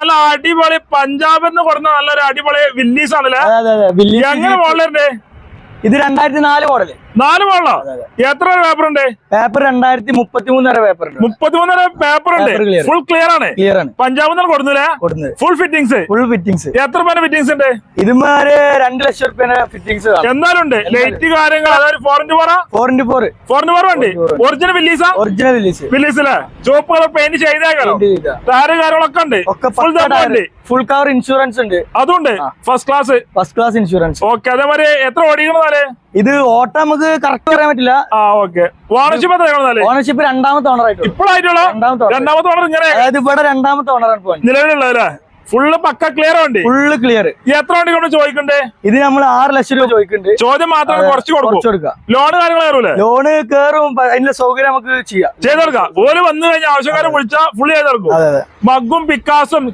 നല്ല അടിപൊളി പഞ്ചാബിൽ നിന്ന് കൊടുക്കുന്ന നല്ലൊരു അടിപൊളി വില്ലീസ് ആണല്ലേ? എങ്ങനെ മോഡലുണ്ട് ഇത്? 2004 മോഡല്. 4 മോഡലോ? എത്ര പേപ്പർ ഉണ്ട്? പേപ്പർ 2033 വരെ പേപ്പർ ഉണ്ട്. 33 വരെ പേപ്പർ ഉണ്ട്. ഫുൾ ക്ലിയർ ആണ്. പഞ്ചാബിൽ നിന്ന് കൊടുന്നില്ലേ? Full fittings. എത്ര പേര് ഫിറ്റിംഗ്സ് ഉണ്ട്? ഇതുമാര് 2 ലക്ഷം രൂപ ഫിറ്റിംഗ്സ് എന്നാലും ഉണ്ട്. ലൈറ്റ് കാര്യങ്ങൾ അതായത് 4x4 ഉണ്ട്. ഒറിജിനൽ വില്ലീസാ? Original Willys. വില്ലീസിലെ ചുവപ്പ് കളർ പെയിന്റ് ചെയ്തേക്കാലോ. ടയറ് കാര്യങ്ങളൊക്കെ ഉണ്ട്. ഫുൾ കവർ ഇൻഷുറൻസ് ഉണ്ട്. അതുണ്ട്. First class insurance. ഓക്കെ. അതേമാതിരി എത്ര ഓടിക്കണേ? ഇത് ഓട്ടം നമുക്ക് കറക്റ്റ് പറയാൻ പറ്റില്ല. ഓണർഷിപ്പ് എത്ര? ഓണർഷിപ്പ് 2ാമത്തെ ഓണറായിട്ട്. ഇപ്പോഴായിട്ടുള്ള 2ാമത്തെ ഓണർ ഇങ്ങനെ? അതായത് ഇവിടെ 2ാമത്തെ ഓണറാണ് നിലവിലുള്ളതല്ലേ? ഫുള്ള് പക്ക ക്ലിയർ ഉണ്ട്. Full clear. എത്ര വണ്ടി കൊണ്ട് ചോദിക്കണ്ടേ? ഇത് നമ്മൾ 6 ലക്ഷം രൂപ ചോദിക്കുന്നുണ്ട്. ചോദ്യം മാത്രം കുറച്ച് കൊടുക്കാം. ലോണ് കാര്യങ്ങൾ കയറൂലേ? ലോണ് കയറും. അതിന്റെ സൗകര്യം നമുക്ക് ചെയ്തെടുക്കാം. ഓല് വന്നു കഴിഞ്ഞാൽ ആവശ്യക്കാരെ വിളിച്ചാൽ ഫുള്ള് ചെയ്തെടുക്കും. മഗ്ഗും പിക്കാസും